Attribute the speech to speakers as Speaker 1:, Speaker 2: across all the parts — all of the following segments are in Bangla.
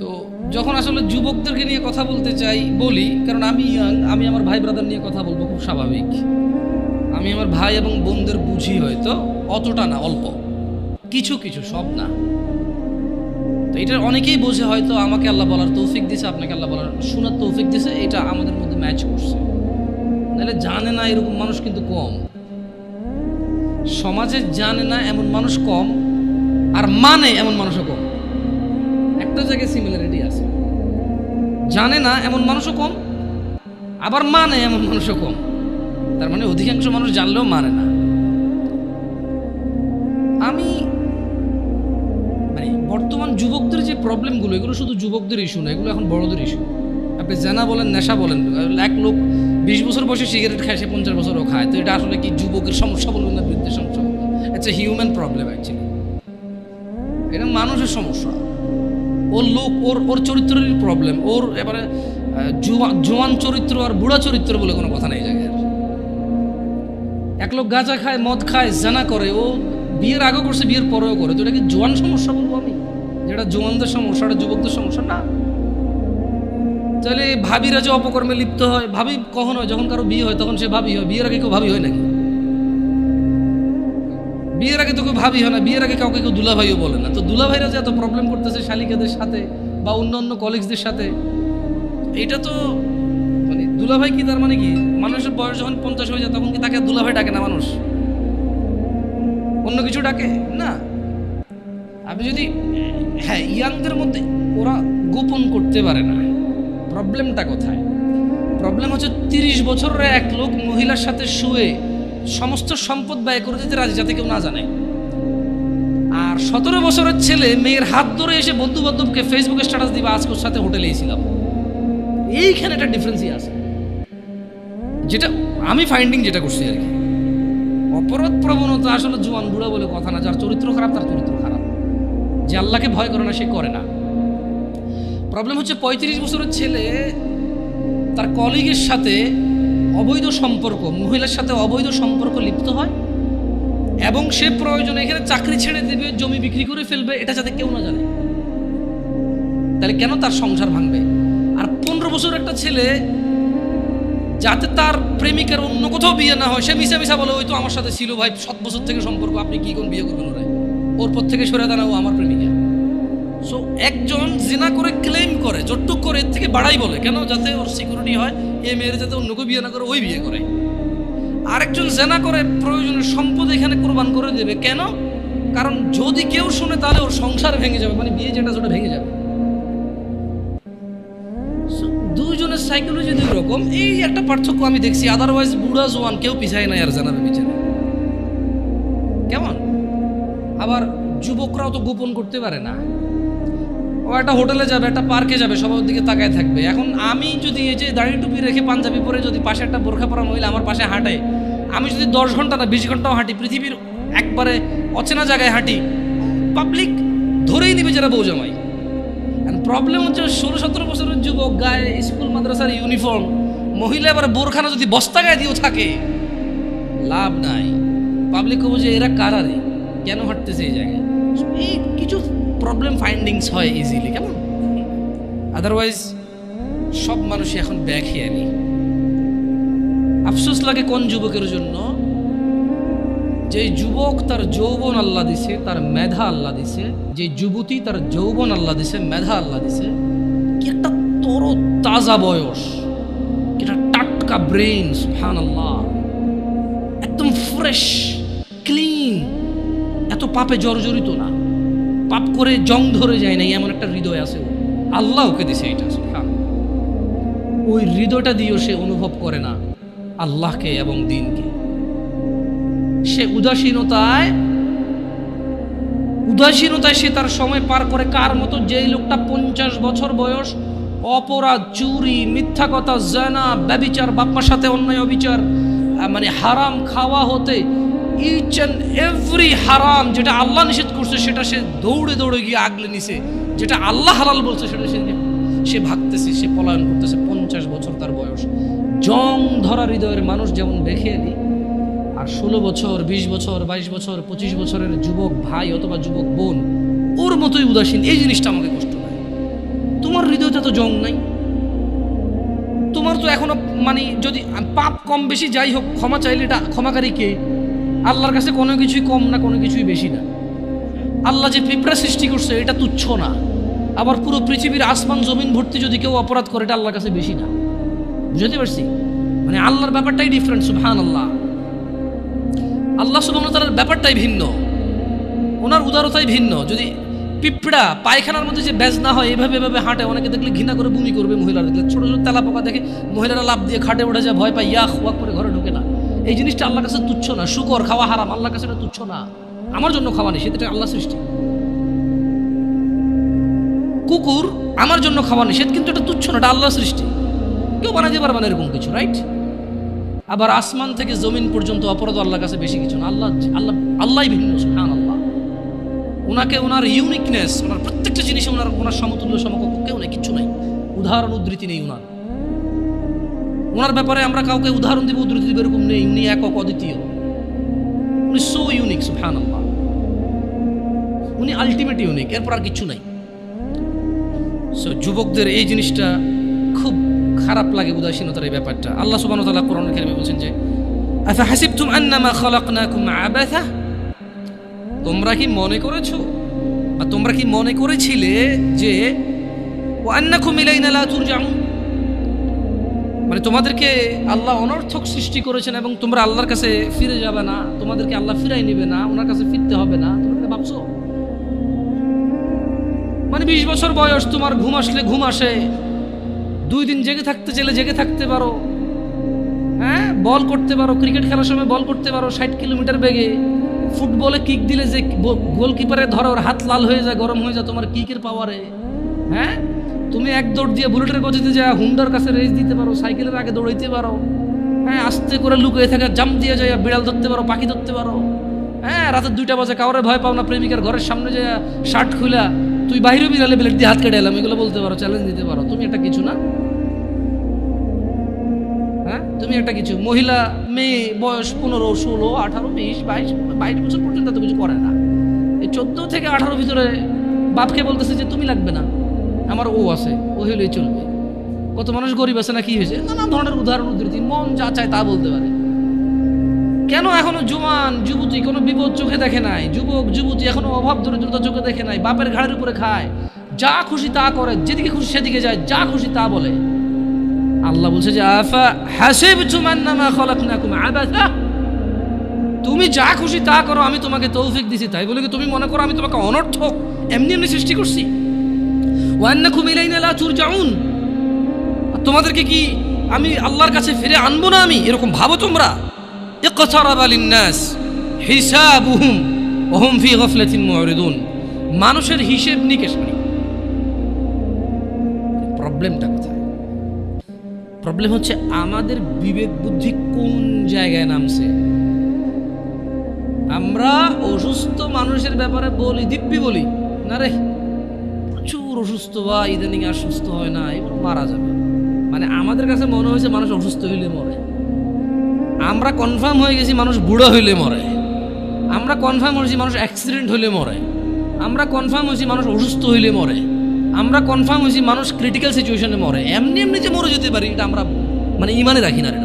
Speaker 1: তো যখন আসলে যুবকদেরকে নিয়ে কথা বলতে চাই বলি, কারণ আমি ইয়াং, আমি আমার ভাই ব্রাদার নিয়ে কথা বলবো, খুব স্বাভাবিক। আমি আমার ভাই এবং বোনদের বুঝি, হয়তো অতটা না, অল্প কিছু কিছু, সব না। তো এটা অনেকেই বোঝে, হয়তো আমাকে আল্লাহ বলার তৌফিক দিছে, আপনাকে আল্লাহ বলার শোনার তৌফিক দিছে, এটা আমাদের মধ্যে ম্যাচ করছে। নাহলে জানে না এরকম মানুষ কিন্তু কম, সমাজে জানে না এমন মানুষ কম, আর মানে এমন মানুষও কম। একটা জায়গায় সিমিলারিটি আছে, জানে না এমন মানুষও কম, আবার মানে এমন মানুষও কম। তার মানে অধিকাংশ মানুষ জানলেও মানে না। আমি মানে বর্তমান যুবকদের যে প্রবলেমগুলো, এগুলো শুধু যুবকদের ইস্যু না, এগুলো এখন বড়দের ইস্যু। আপনি জানা বলেন, নেশা বলেন, এক লোক 20 বছর বয়সে সিগারেট খায়, সে 50 বছরও খায়। তো এটা আসলে কি যুবকের সমস্যা বলবেন না বৃদ্ধের সমস্যা বলবেন? It's a human problem actually. এটা মানুষের সমস্যা। ওর লোক, ওর চরিত্রেরই প্রবলেম। ওর এবারে জোয়ান চরিত্র আর বুড়া চরিত্র বলে কোনো কথা নেই জায়গায়। এক লোক গাঁজা খায়, মদ খায়, জানা করে, ও বিয়ের আগে করছে, বিয়ের পরেও করে। তো এটা কি জোয়ান সমস্যা বলবো আমি? যেটা জোয়ানদের সমস্যা, এটা যুবকদের সমস্যা না। তাহলে ভাবিরা যে অপকর্মে লিপ্ত হয়, ভাবি কখন হয়? যখন কারো বিয়ে হয় তখন সে ভাবি হয়। বিয়ের আগে কেউ ভাবি হয় নাকি? বিয়ের আগে তো কেউ ভাবি হয় না। বিয়ের আগে কাউকে কেউ দুলাভাইও বলে না। তো দুলাভাইরা যে এত প্রবলেম করতেছে শালিকাদের সাথে বা অন্য অন্য কলিগসদের সাথে, এটা তো মানে দুলাভাই কি, তার মানে কি মানুষের বয়স যখন 50 হয়ে যায় তখন কি তাকে দুলাভাই ডাকে না মানুষ? অন্য কিছু ডাকে না। আপনি যদি, হ্যাঁ, ইয়াংদের মধ্যে ওরা গোপন করতে পারে না। প্রবলেমটা কোথায়? প্রবলেম হচ্ছে 30 বছরের এক লোক মহিলার সাথে শুয়ে সমস্ত সম্পদ ব্যয় করে দিতে রাজি, যাতে কেউ না জানে। আর 17 বছরের ছেলে মেয়ের হাত ধরে এসে বন্ধু বান্ধবকে ফেসবুকে স্ট্যাটাস দিবে, আজকে ওর সাথে হোটেলে এসেছিলাম। এইখানে একটা ডিফারেন্সই আছে, যেটা আমি ফাইন্ডিং যেটা করছি আর কি। অপরাধ প্রবণতা আসলে জোয়ান বুড়া বলে কথা না। যার চরিত্র খারাপ তার চরিত্র খারাপ, যে আল্লাহকে ভয় করে না সে করে না। প্রবলেম হচ্ছে 35 বছরের ছেলে তার কলিগের সাথে অবৈধ সম্পর্ক, মহিলার সাথে অবৈধ সম্পর্ক লিপ্ত হয়, এবং সে প্রয়োজনে এখানে চাকরি ছেড়ে দেবে, জমি বিক্রি করে ফেলবে, এটা যাতে কেউ না জানে। তাহলে কেন তার সংসার ভাঙবে? আর 15 বছর একটা ছেলে, যাতে তার প্রেমিকার অন্য কোথাও বিয়ে না হয়, সে মিশা মিশা বলে, ওই তো আমার সাথে ছিল ভাই 7 বছর থেকে সম্পর্ক, আপনি কি কোন বিয়ে করবেন ওরে? ওর পর থেকে সরে দাঁড়াও আমার প্রেমিকা। সো একজন জিনা করে ক্লেম করে, যতটুক করে এর থেকে বাড়াই বলে, কেন? যাতে ওর সিকিউরিটি হয়, এ মেয়ের যাতে অন্য কেউ বিয়ে না করে, ওই বিয়ে করে। আরেকজন জেনা করে প্রয়োজনের সম্পদ এখানে কোরবান করে দেবে, কেন? কারণ যদি কেউ শুনে তাহলে ওর সংসার ভেঙে যাবে, মানে বিয়ে যেটা সেটা ভেঙে যাবে। দুইজনের সাইকোলজি দুই রকম, এই একটা পার্থক্য আমি দেখছি। আদারওয়াইজ বুড়া জোয়ান কেউ পিছায় নাই আর জানাবে বিচারে। কেমন? আবার যুবকরাও তো গোপন করতে পারে না। ও একটা হোটেলে যাবে, একটা পার্কে যাবে, সবার দিকে তাকায় থাকবে। এখন আমি যদি এই যে দাড়ি টুপি রেখে পাঞ্জাবি পরে যদি পাশে একটা বোরখা পরা মহিলা আমার পাশে হাঁটে, আমি যদি 10 ঘন্টা না 20 ঘন্টাও হাঁটি, পৃথিবীর একবারে অচেনা জায়গায় হাঁটি, পাবলিক ধরেই নিবে যারা বউ জামাই। প্রবলেম হচ্ছে 16-17 বছরের যুবক, গায়ে স্কুল মাদ্রাসার ইউনিফর্ম, মহিলা এবার বোরখানা যদি বস্তা গায়ে দিয়েও থাকে, লাভ নাই। পাবলিক বুঝে এরা কারারে কেন হাঁটতেছে এই জায়গায়। এই কিছু প্রবলেম ফাইন্ডিংস হয় ইজিলি, কেমন? আদারওয়াইজ সব মানুষই এখন ব্যাখেয়ালি। আফসোস লাগে কোন যুবকের জন্য, যে যুবক তার যৌবন আল্লাহ দিছে, তার মেধা আল্লাহ দিছে, যে যুবতী তার যৌবন আল্লাহ দিছে, মেধা আল্লাহ দিছে, কি একটা তর তাজা বয়স, কি একটা টাটকা ব্রেন, সুবহানাল্লাহ, একদম ফ্রেশ ক্লিন, এত পাপে জর্জরিত না, পাপ করে জং ধরে যায় না, এমন একটা হৃদয় আছে আল্লাহ ওকে দিছে। এটা ওই হৃদয়টা দিয়েও সে অনুভব করে না আল্লাহকে এবং দ্বীনকে। সে উদাসীনতায় সে তার সময় পার করে। কার মতো? যেই লোকটা 50 বছর বয়স অপরাধ, চুরি, মিথ্যা কথা, জানা, ব্যভিচার, বাপ্পার সাথে অন্যায় অবিচার, মানে হারাম খাওয়া হতে, ইচ অ্যান্ড এভরি হারাম যেটা আল্লাহ নিষেধ করছে সেটা সে দৌড়ে দৌড়ে গিয়ে আগলে নিছে, যেটা আল্লাহ হালাল বলছে সেটা সে ভাগতেছে, সে পলায়ন করতেছে। 50 বছর তার বয়স। জং ধরা হৃদয়ের মানুষ যেমন বেখেয়ালি, আর 16 বছর, 20 বছর, 22 বছর, 25 বছরের যুবক ভাই অথবা যুবক বোন ওর মতোই উদাসীন। এই জিনিসটা আমাকে কষ্ট দেয়। একটা তো জং নাই, তোমার তো এখনো মানে যদি পাপ কম বেশি যাই হোক, ক্ষমা চাইলে এটা ক্ষমাকারী কে? আল্লাহর কাছে কোনো কিছুই কম না, কোনো কিছুই বেশি না। আল্লাহ যে পিঁপড়া সৃষ্টি করছে এটা তুচ্ছ না, আবার পুরো পৃথিবীর আসমান জমিন ভর্তি যদি কেউ অপরাধ করে এটা আল্লাহর কাছে বেশি না। বুঝতে পারছি? মানে আল্লাহর ব্যাপারটাই ডিফারেন্ট। সুবহানাল্লাহ, আল্লাহ সুবহানাহু ওয়া তাআলার ব্যাপারটাই ভিন্ন, ওনার উদারতাই ভিন্ন। যদি পিঁপড়া পায়খানার মধ্যে যে ব্যাজ না হয় এভাবে এভাবে হাঁটে, অনেকে দেখলে ঘৃণা করে বমি করবে, মহিলারা দেখলে ছোট ছোট তেলা পোকা দেখে মহিলারা লাভ দিয়ে খাটে উঠে যায়, ভয় পায়, ইয়াক ওয়াক করে ঘরে ঢোকে না। এই জিনিসটা আল্লাহর কাছে তুচ্ছ না। শুকর খাওয়া হারাম, আল্লাহর কাছে এটা তুচ্ছ না। আমার জন্য খাওয়া নেই, সেটা আল্লাহ সৃষ্টি। কুকুর আমার জন্য খাওয়া নিষেধ, কিন্তু এটা তুচ্ছ না, এটা আল্লাহ সৃষ্টি, কেউ বানাতে পারবে না এরকম কিছু, রাইট? আবার আসমান থেকে জমিন পর্যন্ত অপরাধ আল্লাহর কাছে বেশি কিছু না। আল্লাহ আল্লাহ আল্লাহই ভিন্ন। সুবহানাল্লাহ, ওনাকে ওনার ইউনিকনেস, ওনার প্রত্যেকটা জিনিসে ওনার সমতুল্য সমকক্ষ কেউ নেই, কিচ্ছু নেই, উদাহরণ উদ্ধৃতি নেই ওনার ব্যাপারে আমরা কাউকে উদাহরণ দিব, উদ্ধৃতি দিব এরকম নেই। উনি একক অদ্বিতীয়, উনি সো ইউনিক। সুবহানাল্লাহ, উনি আলটিমেট ইউনিক, এরপর আর কিচ্ছু নাই। সো যুবকদের এই জিনিসটা খুব খারাপ লাগে, উদাসীনতার এই ব্যাপারটা। আল্লাহ সুবহানাহু ওয়া তাআলা কোরআনুল কারীমে বলেন যে আফা হাসিবতুম আন্নামা খালাকনাকুম আবাসা, তোমরা কি মনে করেছো বা তোমরা কি মনে করেছিলে যে ওয়া আন্নাকুম ইলাইনা লা তুরজাউন, মানে তোমাদেরকে আল্লাহ অনর্থক সৃষ্টি করেছেন এবং তোমরা আল্লাহর কাছে ফিরে যাবে না, তোমাদেরকে আল্লাহ ফিরাই নেবে না, ওনার কাছে ফিরতে হবে না, তোমরা ভাবছো? মানে 20 বছর বয়স, তোমার ঘুম আসলে ঘুম আসে, 2 দিন জেগে থাকতে চাইলে জেগে থাকতে পারো, হ্যাঁ, বল করতে পারো, ক্রিকেট খেলার সময় বল করতে পারো 60 কিলোমিটার বেগে, ফুটবলে কিক দিলে যে গোলকিপারে ধরে ওর হাত লাল হয়ে যায়, গরম হয়ে যায় তোমার কিকের পাওয়ারে, হ্যাঁ, তুমি এক দৌড় দিয়ে বুলেটের গতিতে যা হুন্ডার কাছে রেস দিতে পারো, সাইকেলের আগে দৌড়াইতে পারো, হ্যাঁ, আস্তে করে লুকিয়ে থাকা জাম্প দিয়ে যায় বিড়াল ধরতে পারো, পাখি ধরতে পারো, হ্যাঁ, রাতের 2টা বাজে কাউরে ভয় পাও না, প্রেমিকার ঘরের সামনে যায় শার্ট খুলা তুই বাইরে বিড়ালে বিলেট দিয়ে হাত কেটে এলাম, এগুলো বলতে পারো, চ্যালেঞ্জ দিতে পারো। তুমি একটা কিছু না, হ্যাঁ, তুমি একটা কিছু। মহিলা মেয়ে বয়স 15, 16, 18, 20, 22 বছর পর্যন্ত তো কিছু করে না। এই 14 থেকে 18 ভিতরে বাপকে বলতেছে যে তুমি লাগবে না, আমার ও আছে, ও হলেই চলবে। কত মানুষ গরিব আছে না, কি হয়েছে, নানা ধরনের উদাহরণ উদ্ধৃতি, মন যা চায় তা বলতে পারে। কেন এখনো জোয়ান যুবতী কোনো বিপদ চোখে দেখে নাই, যুবক যুবতী এখনো অভাব দরিদ্রতা চোখে দেখে নাই, বাপের ঘাড়ের উপরে খায়, যা খুশি তা করে, যেদিকে খুশি সেদিকে যায়, যা খুশি তা বলে। আল্লাহ বলছে যে আফা হাসিবতুম আন্নামা খালাকনাকুম আবাসা, তুমি যা খুশি তা করো, আমি তোমাকে তৌফিক দিছি, তাই বলে কি তুমি মনে করো আমি তোমাকে অনর্থক এমনি এমনি সৃষ্টি করছি? ওয়া আন্নাকুম ইলাইনা লা তুরজাউন, তোমাদেরকে কি আমি আল্লাহর কাছে ফিরে আনবো না আমি, এরকম ভাবো তোমরা? ইকতারাবা লিন-নাস হিসাবুহুম ওয়া হুম ফি গাফলাতিন মুরিদুন, মানুষের হিসেব নিকেশ নেই। প্রবলেমটা কোথায়? প্রবলেম হচ্ছে আমাদের বিবেক বুদ্ধি কোন জায়গায় নামছে। আমরা অসুস্থ মানুষের ব্যাপারে বলি, দিব্যি বলি না রে প্রচুর অসুস্থ, বা ইদানিং আর সুস্থ হয় না, এবার মারা যাবে। মানে আমাদের কাছে মনে হয়েছে মানুষ অসুস্থ হইলে মরে, আমরা কনফার্ম হয়ে গেছি মানুষ বুড়ো হইলে মরে, আমরা কনফার্ম হয়েছি মানুষ অ্যাক্সিডেন্ট হইলে মরে, আমরা কনফার্ম হয়েছি মানুষ অসুস্থ হইলে মরে, আমরা কনফার্ম হয়েছি মানুষ ক্রিটিক্যাল সিচুয়েশনে মরে। এমনি এমনি যে মরে যেতে পারি এটা আমরা মানে ইমানে রাখি না। এটা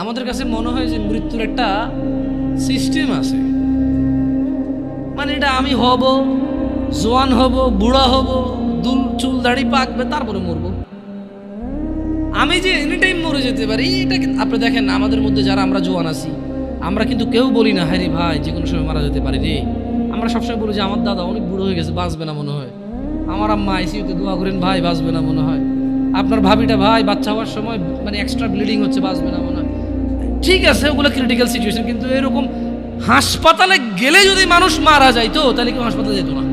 Speaker 1: আমাদের কাছে মনে হয় যে মৃত্যুর একটা সিস্টেম আছে, মানে এটা আমি হব, জোয়ান হব, বুড়া হব, চুল দাড়ি পাকবে, তারপরে মরবো, আমি যে এনি টাইম মরে যেতে পারি এটা। আপনি দেখেন আমাদের মধ্যে যারা আমরা জোয়ান আছি, আমরা কিন্তু কেউ বলি না হ্যাঁ রে ভাই যে কোনো সময় মারা যেতে পারি রে। আমরা সবসময় বলি যে আমার দাদা অনেক বুড়ো হয়ে গেছে, বাঁচবে না মনে হয়, আমার আম্মা আইসিইউতে দোয়া করেন ভাই বাঁচবে না মনে হয়, আপনার ভাবিটা ভাই বাচ্চা হওয়ার সময় মানে এক্সট্রা ব্লিডিং হচ্ছে, বাঁচবে না মনে হয়। ঠিক আছে, ওগুলো ক্রিটিক্যাল সিচুয়েশন, কিন্তু এরকম হাসপাতালে গেলে যদি মানুষ মারা যাইতো তাহলে কেউ হাসপাতালে যেত না।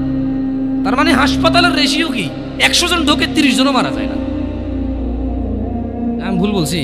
Speaker 1: তার মানে হাসপাতালের রেশিও কি, 100 জন ঢোকে 30 জনও মারা যায় না। আমি ভুল বলছি?